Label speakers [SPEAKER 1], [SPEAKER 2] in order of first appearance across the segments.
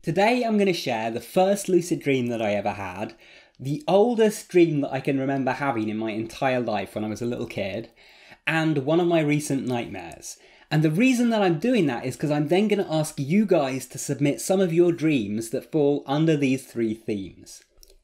[SPEAKER 1] Today I'm going to share the first lucid dream that I ever had, the oldest dream that I can remember having in my entire life when I was a little kid, and one of my recent nightmares. And the reason that I'm doing that is because I'm then going to ask you guys to submit some of your dreams that fall under these three themes.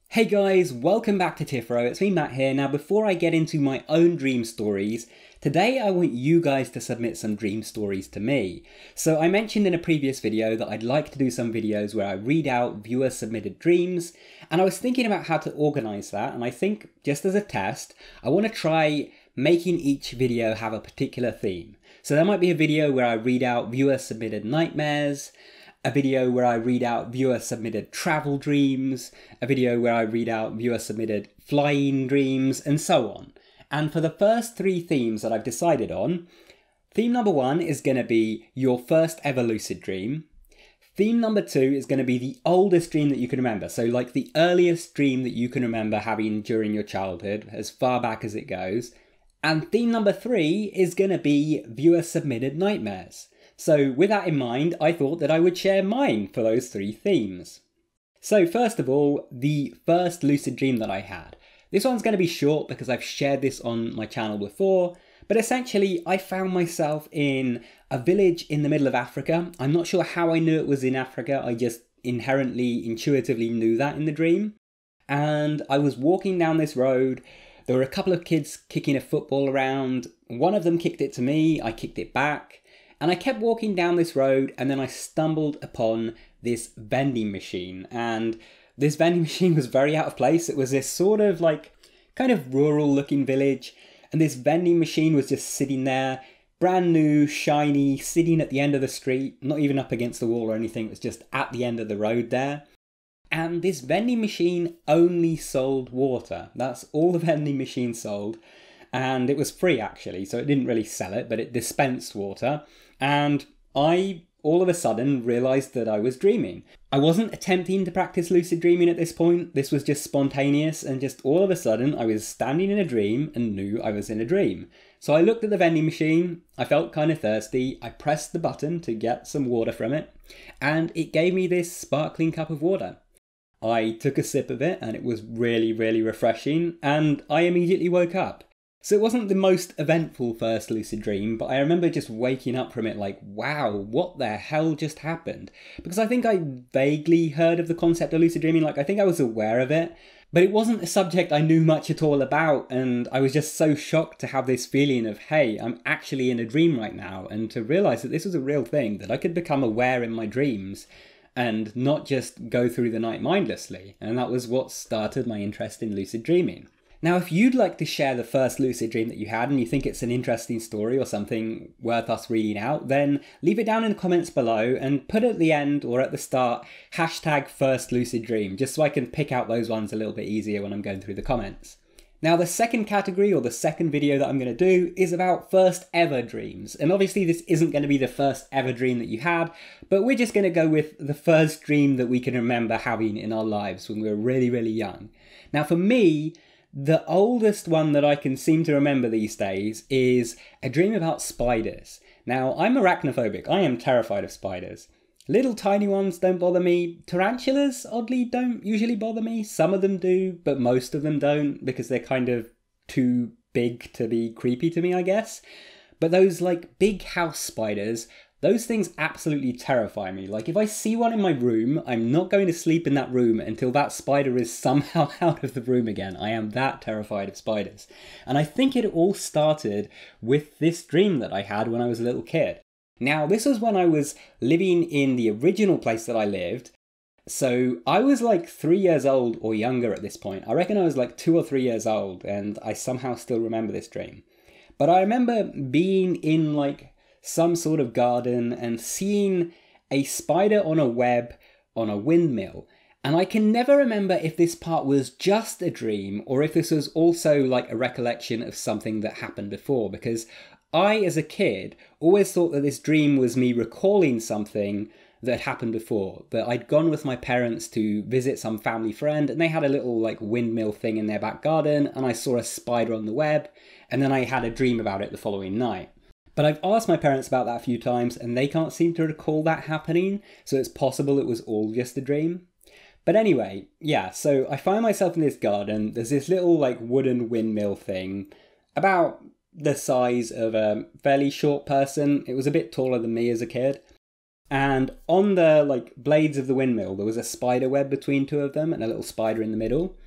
[SPEAKER 1] Hey guys, welcome back to Tipharot, it's me Matt here. Now before I get into my own dream stories, today I want you guys to submit some dream stories to me. So I mentioned in a previous video that I'd like to do some videos where I read out viewer submitted dreams, and I was thinking about how to organise that, and I think just as a test, I want to try making each video have a particular theme. So there might be a video where I read out viewer submitted nightmares, a video where I read out viewer submitted travel dreams, a video where I read out viewer submitted flying dreams, and so on. And for the first three themes that I've decided on, theme number one is going to be your first ever lucid dream. Theme number two is going to be the oldest dream that you can remember. So like the earliest dream that you can remember having during your childhood, as far back as it goes. And theme number three is going to be viewer submitted nightmares. So with that in mind, I thought that I would share mine for those three themes. So first of all, the first lucid dream that I had. This one's going to be short because I've shared this on my channel before, but essentially I found myself in a village in the middle of Africa. I'm not sure how I knew it was in Africa, I just intuitively knew that in the dream. And I was walking down this road. There were a couple of kids kicking a football around. One of them kicked it to me, I kicked it back. And I kept walking down this road, and then I stumbled upon this vending machine. And this vending machine was very out of place. It was this sort of like kind of rural looking village. And this vending machine was just sitting there, brand new, shiny, sitting at the end of the street, not even up against the wall or anything. It was just at the end of the road there. And this vending machine only sold water. That's all the vending machine sold. And it was free actually, so it didn't really sell it, but it dispensed water. And I, all of a sudden, realised that I was dreaming. I wasn't attempting to practice lucid dreaming at this point. This was just spontaneous, and just all of a sudden, I was standing in a dream and knew I was in a dream. So I looked at the vending machine, I felt kind of thirsty, I pressed the button to get some water from it, and it gave me this sparkling cup of water. I took a sip of it, and it was really, really refreshing, and I immediately woke up. So it wasn't the most eventful first lucid dream, but I remember just waking up from it like, wow, what the hell just happened? Because I think I vaguely heard of the concept of lucid dreaming, like I think I was aware of it, but it wasn't a subject I knew much at all about, and I was just so shocked to have this feeling of, hey, I'm actually in a dream right now, and to realise that this was a real thing, that I could become aware in my dreams, and not just go through the night mindlessly, and that was what started my interest in lucid dreaming. Now, if you'd like to share the first lucid dream that you had and you think it's an interesting story or something worth us reading out, then leave it down in the comments below and put at the end or at the start hashtag first lucid dream, just so I can pick out those ones a little bit easier when I'm going through the comments. Now, the second category or the second video that I'm going to do is about first ever dreams. And obviously this isn't going to be the first ever dream that you had, but we're just going to go with the first dream that we can remember having in our lives when we were really, really young. Now, for me, the oldest one that I can seem to remember these days is a dream about spiders. Now, I'm arachnophobic. I am terrified of spiders. Little tiny ones don't bother me. Tarantulas, oddly, don't usually bother me. Some of them do, but most of them don't because they're kind of too big to be creepy to me, I guess. But those like big house spiders, those things absolutely terrify me. Like if I see one in my room, I'm not going to sleep in that room until that spider is somehow out of the room again. I am that terrified of spiders. And I think it all started with this dream that I had when I was a little kid. Now, this was when I was living in the original place that I lived. So I was like 3 years old or younger at this point. I reckon I was like 2 or 3 years old, and I somehow still remember this dream. But I remember being in like some sort of garden and seeing a spider on a web on a windmill. And I can never remember if this part was just a dream or if this was also like a recollection of something that happened before, because I, as a kid, always thought that this dream was me recalling something that happened before, that I'd gone with my parents to visit some family friend and they had a little like windmill thing in their back garden and I saw a spider on the web and then I had a dream about it the following night. But I've asked my parents about that a few times and they can't seem to recall that happening, so it's possible it was all just a dream. But anyway, yeah, so I find myself in this garden. There's this little like wooden windmill thing, about the size of a fairly short person. It was a bit taller than me as a kid. And on the like blades of the windmill, there was a spider web between two of them and a little spider in the middle.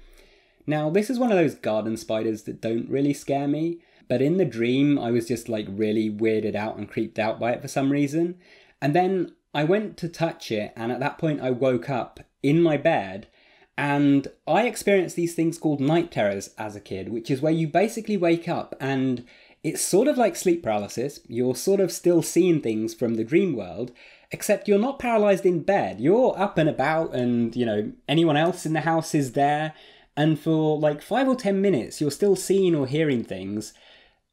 [SPEAKER 1] Now, this is one of those garden spiders that don't really scare me, but in the dream, I was just like really weirded out and creeped out by it for some reason. And then I went to touch it, and at that point I woke up in my bed, and I experienced these things called night terrors as a kid, which is where you basically wake up and it's sort of like sleep paralysis. You're sort of still seeing things from the dream world, except you're not paralyzed in bed. You're up and about and, you know, anyone else in the house is there. And for like 5 or 10 minutes, you're still seeing or hearing things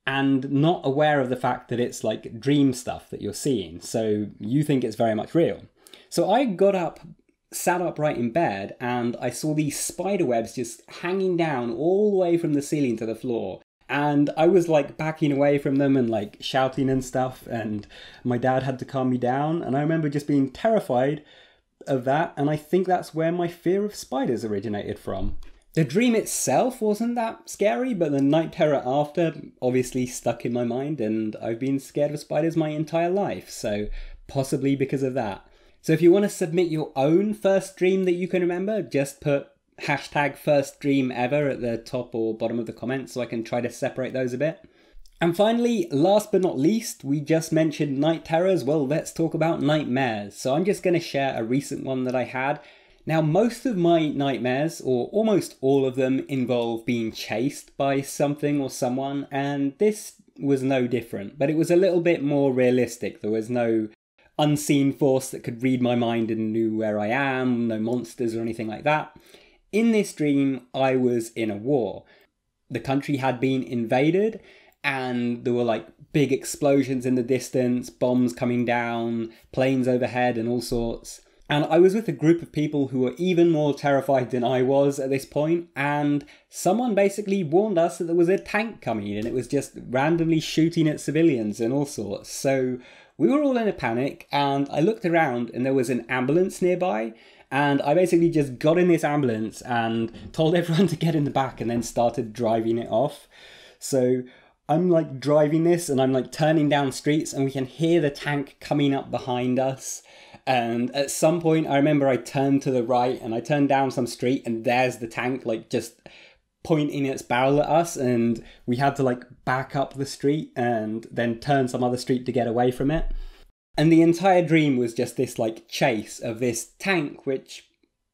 [SPEAKER 1] and not aware of the fact that it's like dream stuff that you're seeing. So you think it's very much real. So I got up, sat upright in bed, and I saw these spider webs just hanging down all the way from the ceiling to the floor. And I was like backing away from them and like shouting and stuff, and my dad had to calm me down. And I remember just being terrified of that, and I think that's where my fear of spiders originated from. The dream itself wasn't that scary, but the night terror after obviously stuck in my mind, and I've been scared of spiders my entire life, so possibly because of that. So if you want to submit your own first dream that you can remember, just put hashtag first dream ever at the top or bottom of the comments so I can try to separate those a bit. And finally, last but not least, we just mentioned night terrors. Well, let's talk about nightmares. So I'm just going to share a recent one that I had. Now, most of my nightmares, or almost all of them, involve being chased by something or someone, and this was no different, but it was a little bit more realistic. There was no unseen force that could read my mind and knew where I am, no monsters or anything like that. In this dream, I was in a war. The country had been invaded, and there were like big explosions in the distance, bombs coming down, planes overhead and all sorts. And I was with a group of people who were even more terrified than I was at this point, and someone basically warned us that there was a tank coming and it was just randomly shooting at civilians and all sorts. So we were all in a panic, and I looked around and there was an ambulance nearby, and I basically just got in this ambulance and told everyone to get in the back and then started driving it off. So I'm like driving this and I'm like turning down streets and we can hear the tank coming up behind us. And at some point I remember I turned to the right and I turned down some street and there's the tank like just pointing its barrel at us, and we had to like back up the street and then turn some other street to get away from it. And the entire dream was just this like chase of this tank, which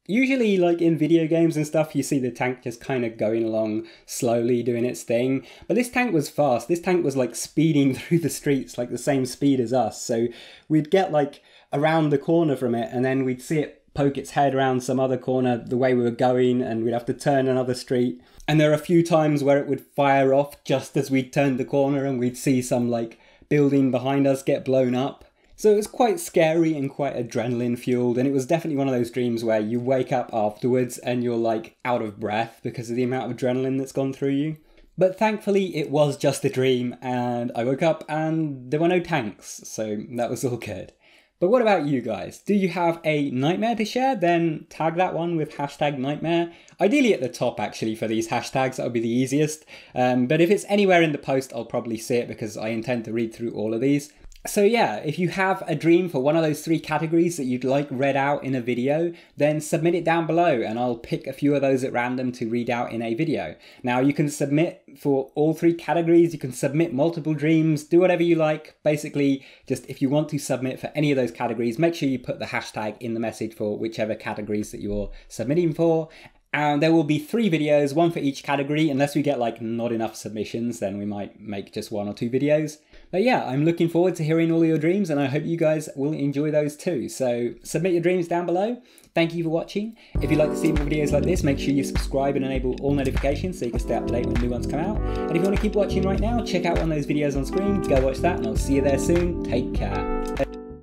[SPEAKER 1] usually like in video games and stuff, you see the tank just kind of going along slowly doing its thing. But this tank was fast. This tank was like speeding through the streets like the same speed as us. So we'd get like around the corner from it and then we'd see it poke its head around some other corner the way we were going, and we'd have to turn another street. And there are a few times where it would fire off just as we'd turned the corner and we'd see some like building behind us get blown up. So it was quite scary and quite adrenaline fueled, and it was definitely one of those dreams where you wake up afterwards and you're like out of breath because of the amount of adrenaline that's gone through you. But thankfully it was just a dream, and I woke up and there were no tanks, so that was all good. But what about you guys? Do you have a nightmare to share? Then tag that one with hashtag nightmare. Ideally at the top actually for these hashtags, that would be the easiest. But if it's anywhere in the post, I'll probably see it because I intend to read through all of these. So yeah, if you have a dream for one of those 3 categories that you'd like read out in a video, then submit it down below and I'll pick a few of those at random to read out in a video. Now you can submit for all 3 categories, you can submit multiple dreams, do whatever you like. Basically, just if you want to submit for any of those categories, make sure you put the hashtag in the message for whichever categories that you're submitting for. And there will be 3 videos, 1 for each category. Unless we get like not enough submissions, then we might make just 1 or 2 videos. But yeah, I'm looking forward to hearing all your dreams, and I hope you guys will enjoy those too. So submit your dreams down below. Thank you for watching. If you'd like to see more videos like this, make sure you subscribe and enable all notifications so you can stay up to date when new ones come out. And if you want to keep watching right now, check out one of those videos on screen. Go watch that, and I'll see you there soon. Take care.